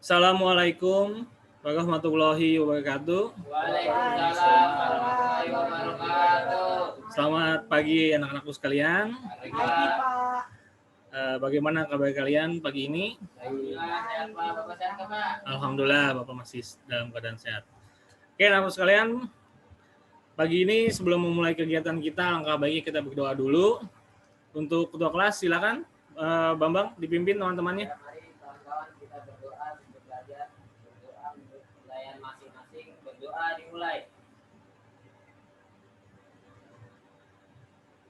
Assalamualaikum warahmatullahi wabarakatuh. Waalaikumsalam warahmatullahi wabarakatuh. Selamat pagi anak-anakku sekalian. Pagi, Pak. Bagaimana kabar kalian pagi ini? Alhamdulillah, sehat Pak. Bapak sehat nggak, Pak? Alhamdulillah Bapak masih dalam keadaan sehat. Oke anak-anakku sekalian, pagi ini sebelum memulai kegiatan kita, alangkah baiknya kita berdoa dulu. Untuk ketua kelas silakan Bambang dipimpin teman-temannya. Mari kawan-kawan kita berdoa untuk belajar, berdoa untuk pelayan masing-masing, berdoa dimulai.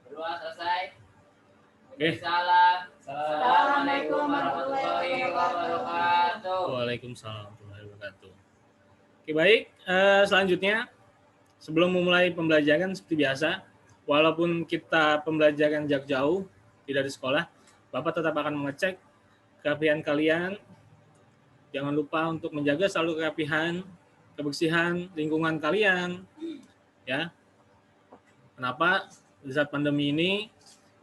Berdoa selesai. Oke. Salam. Assalamualaikum warahmatullahi wabarakatuh. Waalaikumsalam warahmatullahi wabarakatuh. Oke baik, selanjutnya sebelum memulai pembelajaran seperti biasa, walaupun kita pembelajaran jarak jauh, tidak di sekolah, Bapak tetap akan mengecek kerapihan kalian. Jangan lupa untuk menjaga selalu kerapihan, kebersihan lingkungan kalian. Ya. Kenapa? Di saat pandemi ini,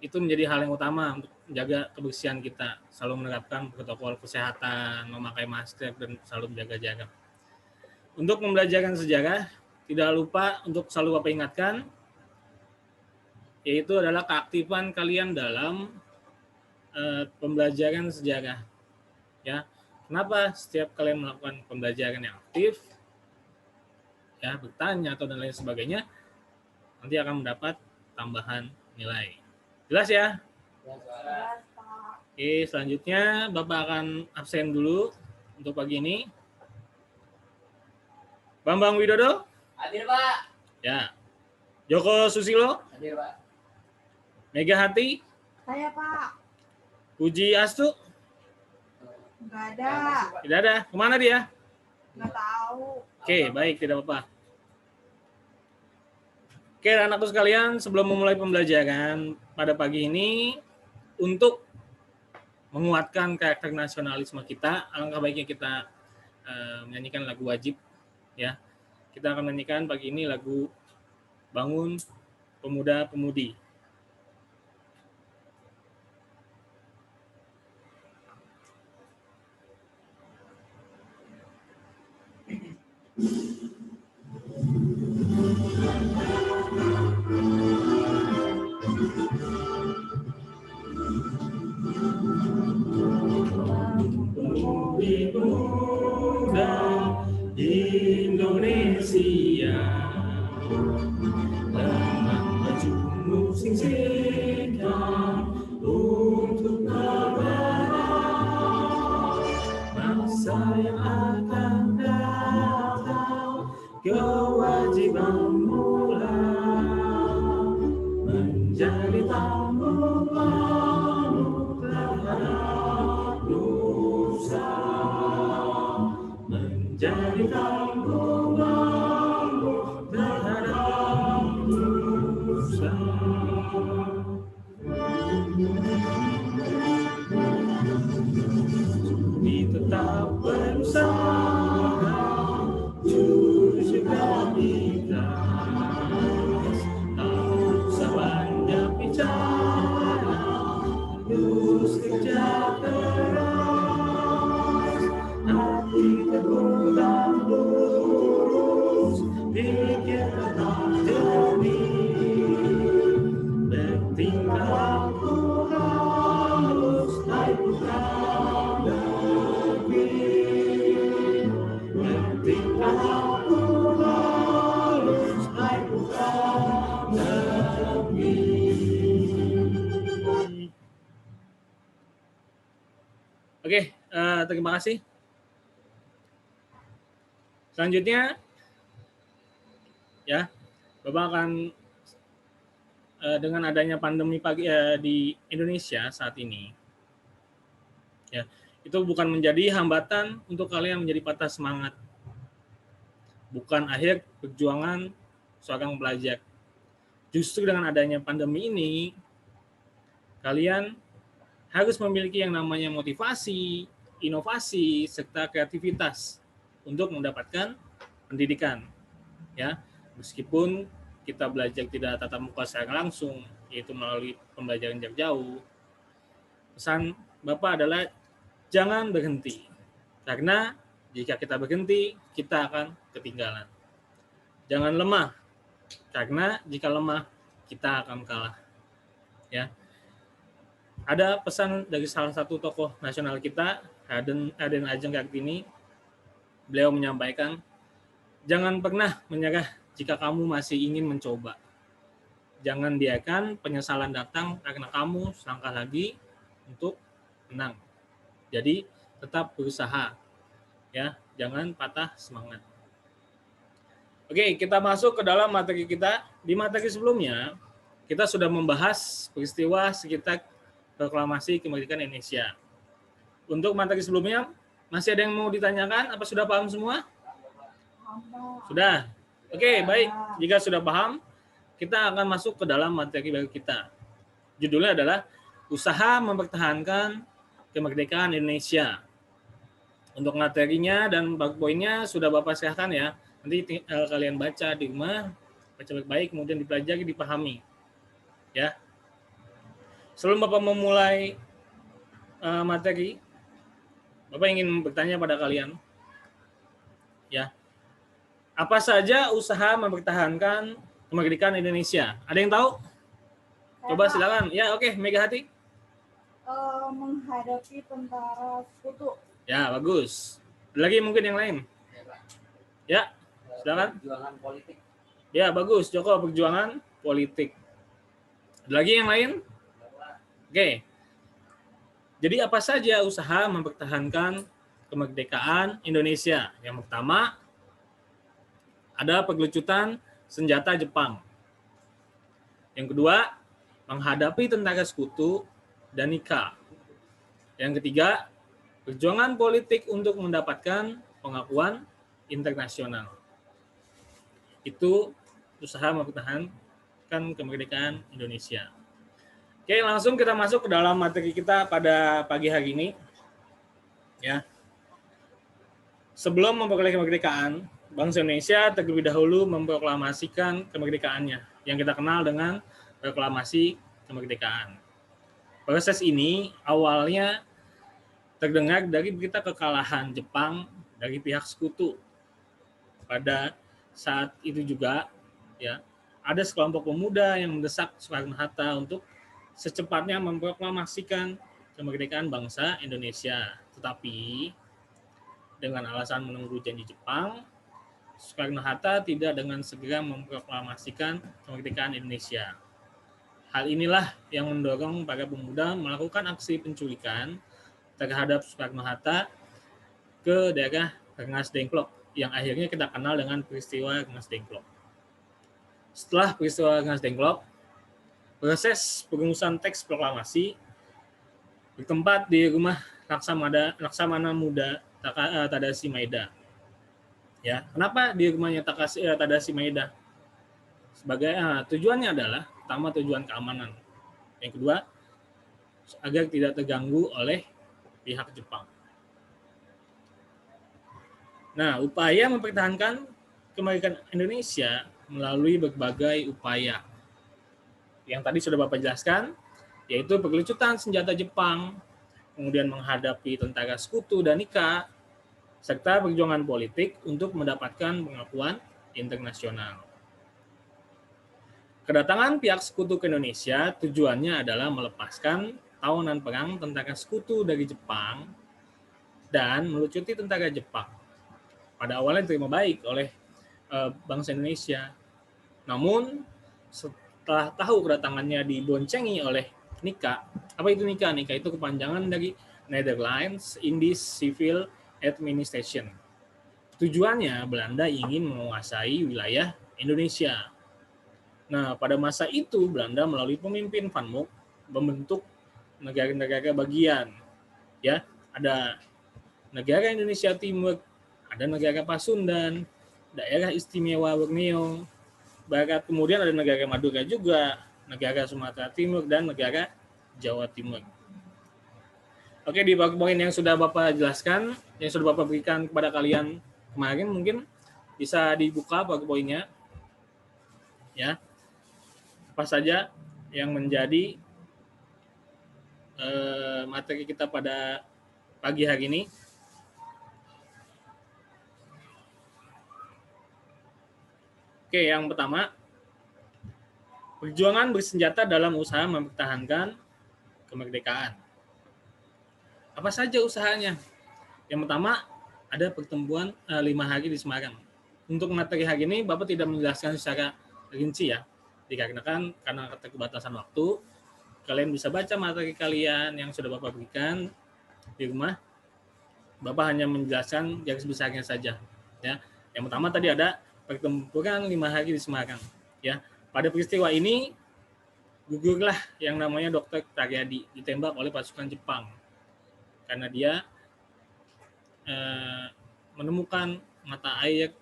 itu menjadi hal yang utama untuk menjaga kebersihan kita. Selalu menerapkan protokol kesehatan, memakai masker, dan selalu menjaga jarak. Untuk pembelajaran sejarah, tidak lupa untuk selalu Bapak ingatkan, yaitu adalah keaktifan kalian dalam pembelajaran sejarah. Ya, kenapa setiap kalian melakukan pembelajaran yang aktif, ya bertanya atau dan lain sebagainya, nanti akan mendapat tambahan nilai. Jelas ya? Jelas, Pak. Oke, selanjutnya Bapak akan absen dulu untuk pagi ini. Bambang Widodo? Hadir, Pak. Ya. Joko Susilo? Hadir, Pak. Mega Hati? Saya, Pak. Puji Astu? Nggak ada. Tidak ada. Kemana dia? Nggak tahu. Oke, baik, tidak apa-apa. Oke, anakku sekalian, sebelum memulai pembelajaran pada pagi ini, untuk menguatkan karakter nasionalisme kita, alangkah baiknya kita menyanyikan lagu wajib. Ya, kita akan menyanyikan pagi ini lagu Bangun Pemuda-Pemudi. Pemuda Indonesia, dengan maju singsikan untuk negara, masa yang akan datang, kewajiban mula menjadi tanggunganmu terhadap nusa, menjadi tanggunganmu terhadap nusa. Kami tetap berusaha jujur segala ikhlas, tak usah banyak bicara, terus kerja keras, hati teguh dan lurus, pikir tetap jernih, bertingkah laku halus, hai putra negeri, bertingkah laku halus, hai putra negeri. Oke, terima kasih. Selanjutnya, ya, Bapak akan dengan adanya pandemi di Indonesia saat ini, ya, itu bukan menjadi hambatan untuk kalian menjadi patah semangat, bukan akhir perjuangan seorang pelajar. Justru dengan adanya pandemi ini, kalian harus memiliki yang namanya motivasi, inovasi, serta kreativitas untuk mendapatkan pendidikan. Ya, meskipun kita belajar tidak tatap muka secara langsung, yaitu melalui pembelajaran jarak jauh, pesan Bapak adalah jangan berhenti. Karena Jika kita berhenti, kita akan ketinggalan. Jangan lemah, karena jika lemah, kita akan kalah. Ya. Ada pesan dari salah satu tokoh nasional kita, Raden Ajeng Kartini. Beliau menyampaikan, jangan pernah menyerah jika kamu masih ingin mencoba. Jangan biarkan penyesalan datang karena kamu selangkah lagi untuk menang. Jadi tetap berusaha, ya, jangan patah semangat. Oke, kita masuk ke dalam materi kita. Di materi sebelumnya, kita sudah membahas peristiwa sekitar proklamasi kemerdekaan Indonesia. Untuk materi sebelumnya, masih ada yang mau ditanyakan? Apa sudah paham semua? Sudah. Oke, baik. Jika sudah paham, kita akan masuk ke dalam materi baru kita. Judulnya adalah Usaha Mempertahankan Kemerdekaan Indonesia. Untuk materinya dan poin-poinnya sudah Bapak serahkan ya. Nanti kalian baca di rumah, baca baik-baik, kemudian dipelajari, dipahami. Ya. Sebelum Bapak memulai materi, Bapak ingin bertanya pada kalian. Ya. Apa saja usaha mempertahankan kemerdekaan Indonesia? Ada yang tahu? Coba silakan. Ya, oke, Megahati. Menghadapi tentara sekutu. Ya, bagus. Ada lagi mungkin yang lain? Ya, silakan. Perjuangan politik. Ya, bagus. Joko, perjuangan politik. Ada lagi yang lain? Oke. Jadi apa saja usaha mempertahankan kemerdekaan Indonesia? Yang pertama, ada pergelucutan senjata Jepang. Yang kedua, menghadapi tentara sekutu dan nikah. Yang ketiga, perjuangan politik untuk mendapatkan pengakuan internasional. Itu usaha mempertahankan kemerdekaan Indonesia. Oke, langsung kita masuk ke dalam materi kita pada pagi hari ini. Ya. Sebelum memperoleh kemerdekaan, bangsa Indonesia terlebih dahulu memproklamasikan kemerdekaannya, yang kita kenal dengan proklamasi kemerdekaan. Proses ini awalnya terdengar dari berita kekalahan Jepang dari pihak sekutu. Pada saat itu juga, ya, ada sekelompok pemuda yang mendesak Soekarno-Hatta untuk secepatnya memproklamasikan kemerdekaan bangsa Indonesia. Tetapi dengan alasan menunggu janji Jepang, Soekarno-Hatta tidak dengan segera memproklamasikan kemerdekaan Indonesia. Hal inilah yang mendorong para pemuda melakukan aksi penculikan terhadap Soekarno-Hatta ke daerah Rengas Dengklok, yang akhirnya kita kenal dengan peristiwa Rengas Dengklok. Setelah peristiwa Rengas Dengklok, proses perumusan teks proklamasi bertempat di rumah Laksamana Muda Tadashi Maeda. Ya, kenapa di rumahnya Tadashi Maeda? Sebagai tujuannya adalah pertama tujuan keamanan, yang kedua agar tidak terganggu oleh pihak Jepang. Nah, upaya mempertahankan kemerdekaan Indonesia melalui berbagai upaya. Yang tadi sudah Bapak jelaskan, yaitu pergelucutan senjata Jepang, kemudian menghadapi tentara sekutu dan nikah, serta perjuangan politik untuk mendapatkan pengakuan internasional. Kedatangan pihak sekutu ke Indonesia tujuannya adalah melepaskan tawanan perang tentara sekutu dari Jepang dan melucuti tentara Jepang. Pada awalnya diterima baik oleh bangsa Indonesia. Namun setelah tahu kedatangannya diboncengi oleh NICA. Apa itu NICA? NICA itu kepanjangan dari Netherlands Indies Civil Administration. Tujuannya Belanda ingin menguasai wilayah Indonesia. Nah, pada masa itu Belanda melalui pemimpin Van Mook membentuk negara-negara bagian. Ya, ada negara Indonesia Timur, ada negara Pasundan, daerah istimewa Borneo Barat, kemudian ada negara Madura juga, negara Sumatera Timur, dan negara Jawa Timur. Oke, di poin yang sudah Bapak jelaskan, yang sudah Bapak berikan kepada kalian kemarin, mungkin bisa dibuka poin-poinnya. Ya, apa saja yang menjadi materi kita pada pagi hari ini. Oke, yang pertama, perjuangan bersenjata dalam usaha mempertahankan kemerdekaan. Apa saja usahanya? Yang pertama, ada pertemuan 5 hari di Semarang. Untuk materi hari ini, Bapak tidak menjelaskan secara rinci ya, dikarenakan karena keterbatasan waktu, kalian bisa baca materi kalian yang sudah Bapak berikan di rumah. Bapak hanya menjelaskan garis besarnya saja. Ya, yang pertama tadi ada pertempuran 5 hari di Semarang. Ya, pada peristiwa ini gugurlah yang namanya Dr. Taryadi ditembak oleh pasukan Jepang karena dia menemukan mata air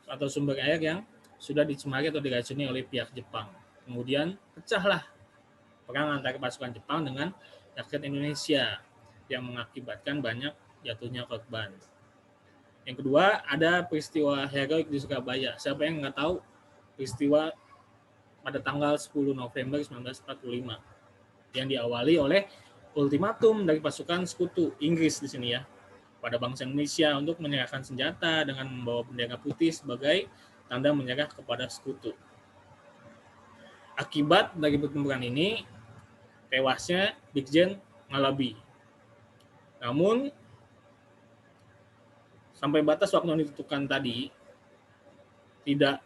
atau sumber air yang sudah dicemari atau diracuni oleh pihak Jepang. Kemudian pecahlah perang antara pasukan Jepang dengan rakyat Indonesia yang mengakibatkan banyak jatuhnya korban. Yang kedua, ada peristiwa heroik di Surabaya. Siapa yang nggak tahu peristiwa pada tanggal 10 November 1945 yang diawali oleh ultimatum dari pasukan sekutu Inggris di sini ya pada bangsa Indonesia untuk menyerahkan senjata dengan membawa bendera putih sebagai tanda menyerah kepada sekutu. Akibat dari pertempuran ini tewasnya Brigjen Ngalabi. Namun sampai batas waktu yang ditentukan tadi tidak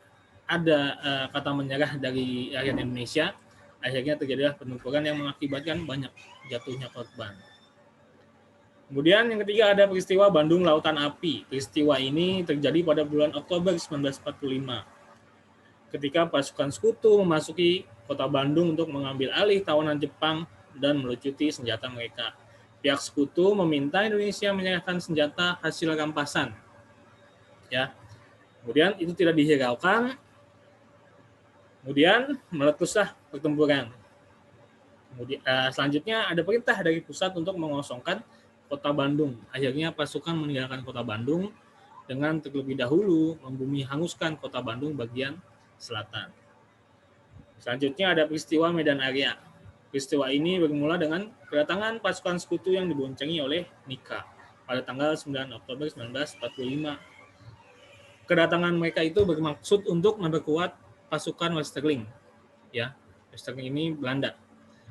ada kata menyerah dari rakyat Indonesia. Akhirnya terjadilah pertempuran yang mengakibatkan banyak jatuhnya korban. Kemudian yang ketiga ada peristiwa Bandung Lautan Api. Peristiwa ini terjadi pada bulan Oktober 1945. Ketika pasukan sekutu memasuki kota Bandung untuk mengambil alih tawanan Jepang dan melucuti senjata mereka. Pihak sekutu meminta Indonesia menyerahkan senjata hasil rampasan. Ya. Kemudian itu tidak dihiraukan. Kemudian meletuslah pertempuran. Kemudian selanjutnya ada perintah dari pusat untuk mengosongkan kota Bandung. Akhirnya pasukan meninggalkan kota Bandung dengan terlebih dahulu membumi hanguskan kota Bandung bagian selatan. Selanjutnya ada peristiwa Medan Area. Peristiwa ini bermula dengan kedatangan pasukan sekutu yang diboncengi oleh Nika pada tanggal 9 Oktober 1945. Kedatangan mereka itu bermaksud untuk memperkuat pasukan Westerling. Ya, Westerling ini Belanda.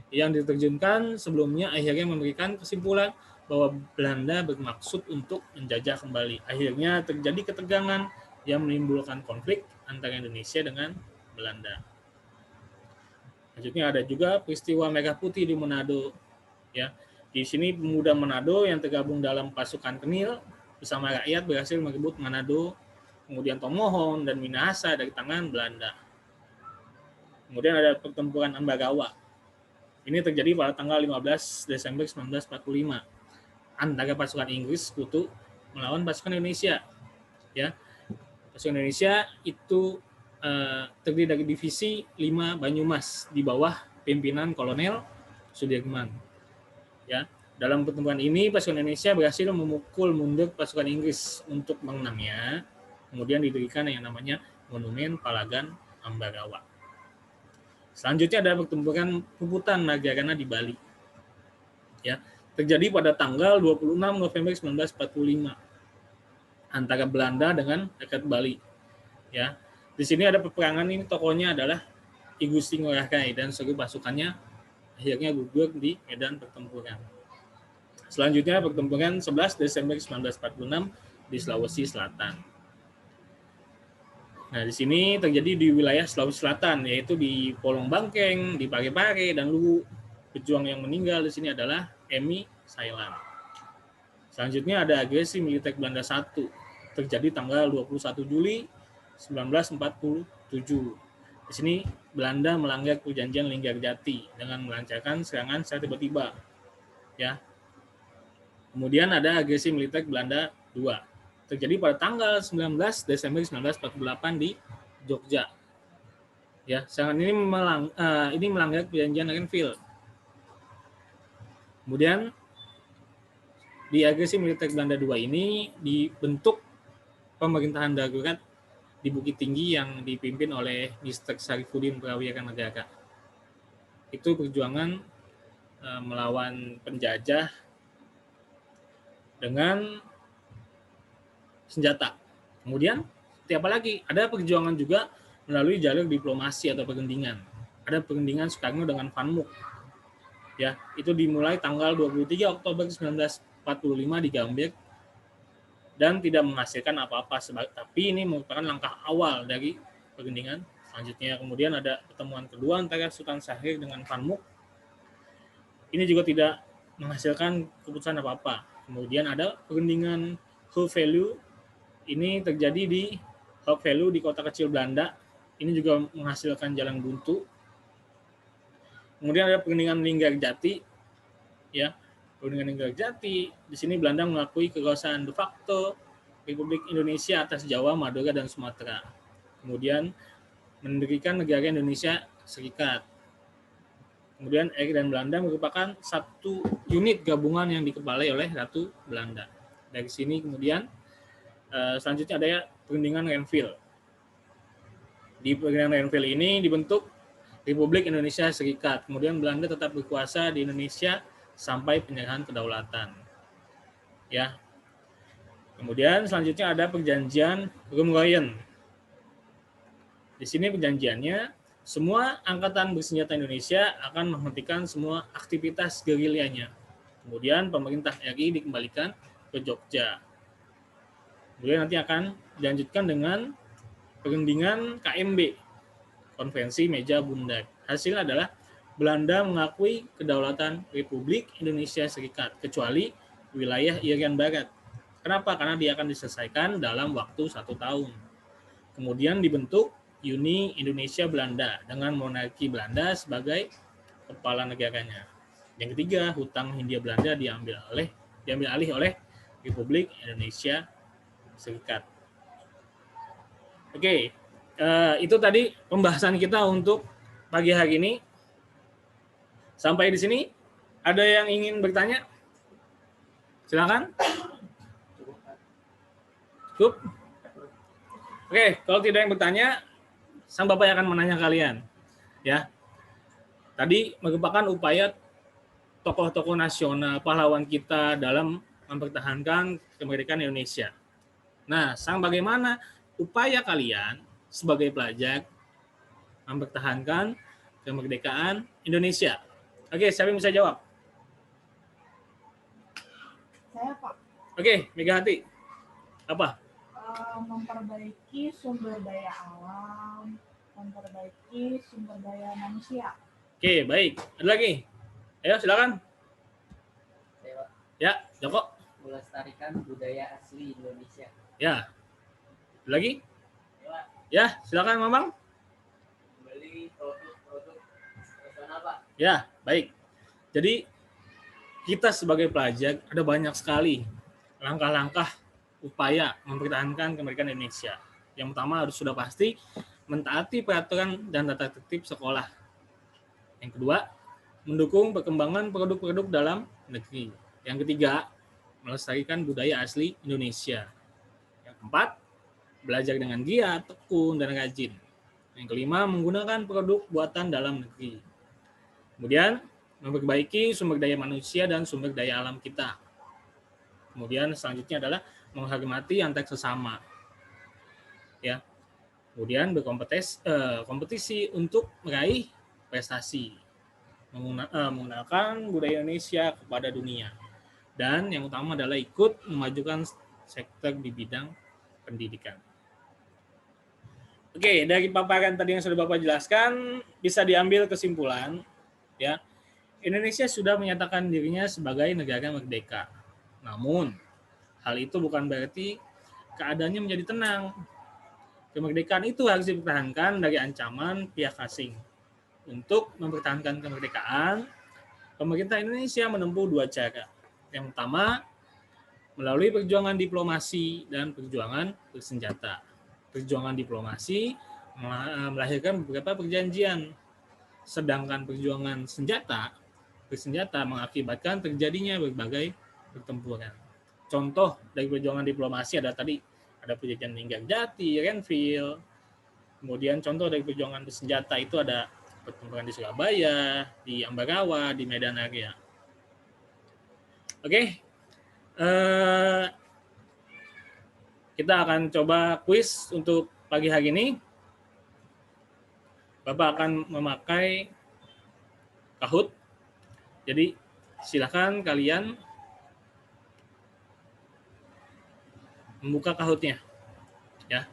Yang diterjunkan sebelumnya akhirnya memberikan kesimpulan bahwa Belanda bermaksud untuk menjajah kembali. Akhirnya terjadi ketegangan yang menimbulkan konflik antara Indonesia dengan Belanda. Selanjutnya ada juga peristiwa Merah Putih di Manado. Ya, di sini pemuda Manado yang tergabung dalam pasukan Kenil bersama rakyat berhasil merebut Manado, kemudian Tomohon dan Minahasa dari tangan Belanda. Kemudian ada pertempuran Ambarawa. Ini terjadi pada tanggal 15 Desember 1945 antara pasukan Inggris sekutu melawan pasukan Indonesia. Ya, pasukan Indonesia itu terdiri dari divisi 5 Banyumas di bawah pimpinan Kolonel Sudirman. Ya, dalam pertempuran ini pasukan Indonesia berhasil memukul mundur pasukan Inggris untuk mengenangnya. Kemudian didirikan yang namanya Monumen Palagan Ambarawa. Selanjutnya ada pertempuran Puputan Nagarana di Bali. Ya, terjadi pada tanggal 26 November 1945 antara Belanda dengan rakyat Bali. Ya, di sini ada peperangan, ini tokohnya adalah I Gusti Ngurah Rai dan seluruh pasukannya akhirnya gugur di medan pertempuran. Selanjutnya pertempuran 11 Desember 1946 di Sulawesi Selatan. Nah, di sini terjadi di wilayah Sulawesi Selatan, yaitu di Polong Bangkeng, di Parepare, dan Luwu. Pejuang yang meninggal di sini adalah Emi Sailam. Selanjutnya ada agresi militer Belanda 1, terjadi tanggal 21 Juli 1947. Di sini Belanda melanggar perjanjian Linggarjati dengan melancarkan serangan secara tiba-tiba. Ya. Kemudian ada agresi militer Belanda 2, terjadi pada tanggal 19 Desember 1948 di Jogja. Ya, serangan ini melanggar perjanjian Renville. Kemudian di agresi militer Belanda 2 ini dibentuk pemerintahan darurat di Bukit Tinggi yang dipimpin oleh Mr. Syarifuddin Prawira Negara. Itu perjuangan melawan penjajah dengan senjata. Kemudian, apa lagi? Ada perjuangan juga melalui jalur diplomasi atau perundingan. Ada perundingan Soekarno dengan Van Mook. Ya, itu dimulai tanggal 23 Oktober 1945 di Gambir dan tidak menghasilkan apa-apa, tapi ini merupakan langkah awal dari perundingan. Selanjutnya kemudian ada pertemuan kedua antara Sultan Syahrir dengan Van Mook. Ini juga tidak menghasilkan keputusan apa-apa. Kemudian ada perundingan Hoog Value. Ini terjadi di Hoog Value di kota kecil Belanda. Ini juga menghasilkan jalan buntu. Kemudian ada perundingan Linggarjati, ya, perundingan Linggarjati. Di sini Belanda mengakui kekuasaan de facto Republik Indonesia atas Jawa, Madura, dan Sumatera. Kemudian mendirikan negara Indonesia Serikat. Kemudian RI dan Belanda merupakan satu unit gabungan yang dikepalai oleh Ratu Belanda. Dari sini kemudian selanjutnya ada perundingan Renville. Di perundingan Renville ini dibentuk Republik Indonesia Serikat. Kemudian Belanda tetap berkuasa di Indonesia sampai penyerahan kedaulatan. Ya. Kemudian selanjutnya ada perjanjian Rumroyen. Di sini perjanjiannya, semua angkatan bersenjata Indonesia akan menghentikan semua aktivitas gerilyanya. Kemudian pemerintah RI dikembalikan ke Jogja. Kemudian nanti akan dilanjutkan dengan perundingan KMB, Konvensi Meja Bundar. Hasilnya adalah Belanda mengakui kedaulatan Republik Indonesia Serikat, kecuali wilayah Irian Barat. Kenapa? Karena dia akan diselesaikan dalam waktu 1 tahun. Kemudian dibentuk Uni Indonesia Belanda dengan monarki Belanda sebagai kepala negaranya. Yang ketiga, hutang Hindia Belanda diambil alih oleh Republik Indonesia Serikat. Oke. Itu tadi pembahasan kita untuk pagi hari ini. Sampai di sini, ada yang ingin bertanya? Silakan. Cukup? Oke, kalau tidak yang bertanya, sang Bapak akan menanya kalian. Ya. Tadi merupakan upaya tokoh-tokoh nasional pahlawan kita dalam mempertahankan kemerdekaan Indonesia. Nah, sang bagaimana upaya kalian sebagai pelajar mempertahankan kemerdekaan Indonesia? Oke, siapa yang bisa jawab? Saya, Pak. Oke, Megawati. Apa? Memperbaiki sumber daya alam, memperbaiki sumber daya manusia. Oke, baik. Ada lagi? Ayo, silakan. Saya, Pak, Ya, Joko. melestarikan budaya asli Indonesia. Ya. Ada lagi? Ya, Pak, Ya, silakan, Mamang. beli produk-produk nasional, Pak. Ya, baik. Jadi kita sebagai pelajar ada banyak sekali langkah-langkah upaya mempertahankan kemerdekaan Indonesia. Yang pertama harus sudah pasti mentaati peraturan dan tata tertib sekolah. Yang kedua, mendukung perkembangan produk-produk dalam negeri. Yang ketiga, melestarikan budaya asli Indonesia. Yang keempat, belajar dengan giat, tekun, dan rajin. Yang kelima, menggunakan produk buatan dalam negeri. Kemudian, memperbaiki sumber daya manusia dan sumber daya alam kita. Kemudian selanjutnya adalah menghormati antar sesama. Ya. Kemudian berkompetisi untuk meraih prestasi. Menggunakan budaya Indonesia kepada dunia. Dan yang utama adalah ikut memajukan sektor di bidang pendidikan. Oke, dari paparan tadi yang sudah Bapak jelaskan, bisa diambil kesimpulan, ya, Indonesia sudah menyatakan dirinya sebagai negara merdeka. Namun, hal itu bukan berarti keadaannya menjadi tenang. Kemerdekaan itu harus dipertahankan dari ancaman pihak asing. Untuk mempertahankan kemerdekaan, pemerintah Indonesia menempuh 2 cara. Yang pertama, melalui perjuangan diplomasi dan perjuangan bersenjata. Perjuangan diplomasi melahirkan beberapa perjanjian, sedangkan perjuangan bersenjata mengakibatkan terjadinya berbagai pertempuran. Contoh dari perjuangan diplomasi ada tadi, ada perjanjian Linggarjati, Renville. Kemudian contoh dari perjuangan bersenjata itu ada pertempuran di Surabaya, di Ambarawa, di Medan Area. Oke, kita akan coba kuis untuk pagi hari ini. Bapak akan memakai Kahoot. Jadi silakan kalian membuka Kahoot-nya, ya.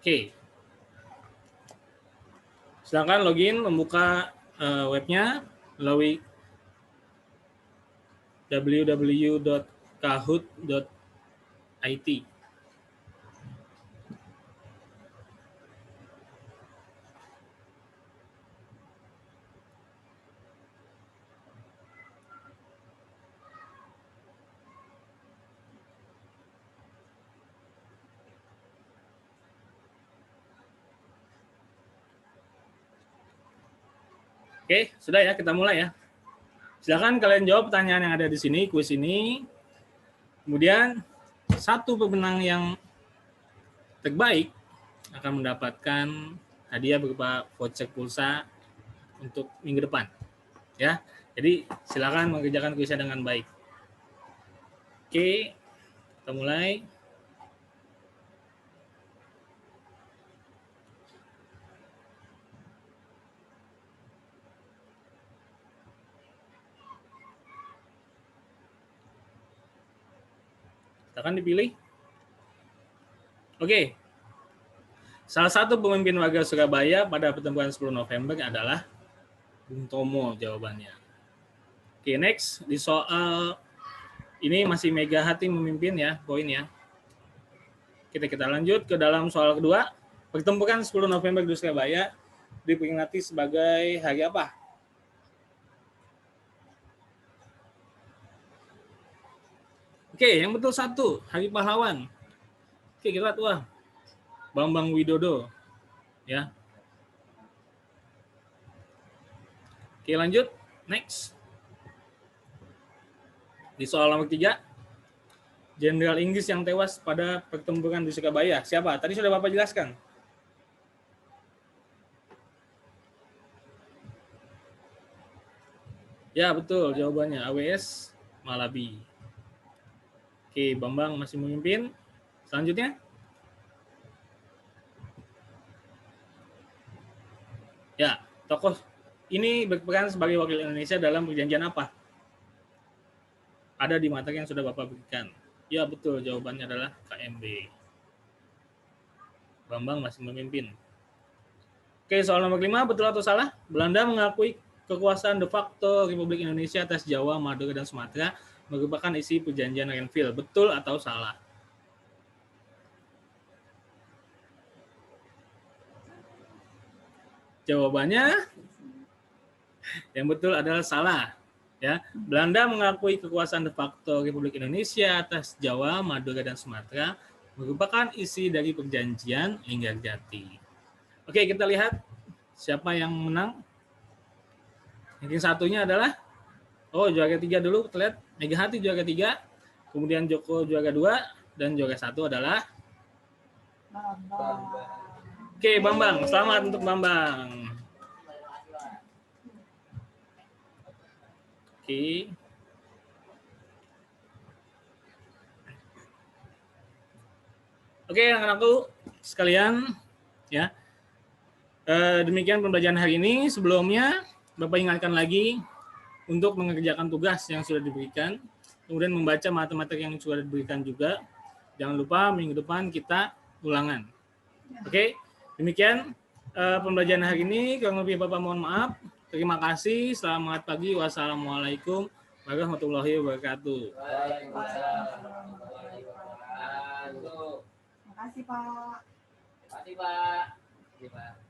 Oke. Silakan login, membuka webnya melalui www.kahoot.it. Oke, sudah ya, kita mulai ya. Silakan kalian jawab pertanyaan yang ada di sini, kuis ini. Kemudian satu pemenang yang terbaik akan mendapatkan hadiah berupa voucher pulsa untuk minggu depan. Ya. Jadi silakan mengerjakan kuisnya dengan baik. Oke, kita mulai. Silakan dipilih. Oke. Salah satu pemimpin warga Surabaya pada pertemuan 10 November adalah Bung Tomo jawabannya. Oke, next. Di soal ini masih Mega Hati memimpin ya, poin ya. Kita lanjut ke dalam soal kedua. Pertempuran 10 November di Surabaya diperingati sebagai hari apa? Oke, yang betul satu, Hari Pahlawan. Oke, kita lihat, wah, Bambang Widodo. Ya. Oke, lanjut. Next. Di soal nomor 3, Jenderal Inggris yang tewas pada pertempuran di Surabaya. Siapa? Tadi sudah Bapak jelaskan. Ya, betul. Jawabannya AWS Malabi. Oke, Bambang masih memimpin. Selanjutnya. Ya, tokoh ini berperan sebagai wakil Indonesia dalam perjanjian apa? Ada di materi yang sudah Bapak berikan. Ya, betul. Jawabannya adalah KMB. Bambang masih memimpin. Oke, soal nomor 5, betul atau salah? Belanda mengakui kekuasaan de facto Republik Indonesia atas Jawa, Madura, dan Sumatera merupakan isi perjanjian Renville. Betul atau salah? Jawabannya yang betul adalah salah. Ya, Belanda mengakui kekuasaan de facto Republik Indonesia atas Jawa, Madura, dan Sumatera merupakan isi dari perjanjian Linggarjati. Oke, kita lihat siapa yang menang. Ranking satunya adalah juara 3 dulu, kita lihat Mega Hati juara 3, kemudian Joko juara 2, dan juara 1 adalah Bambang. Oke, Bambang. Selamat untuk Bambang. Oke. Oke, anak-anakku sekalian, ya. Demikian pembelajaran hari ini. Sebelumnya, Bapak ingatkan lagi untuk mengerjakan tugas yang sudah diberikan, kemudian membaca materi yang sudah diberikan juga. Jangan lupa minggu depan kita ulangan. Oke, demikian pembelajaran hari ini. Kurang lebih Bapak mohon maaf. Terima kasih. Selamat pagi. Wassalamualaikum warahmatullahi wabarakatuh. Terima kasih, Pak. Terima kasih, Pak.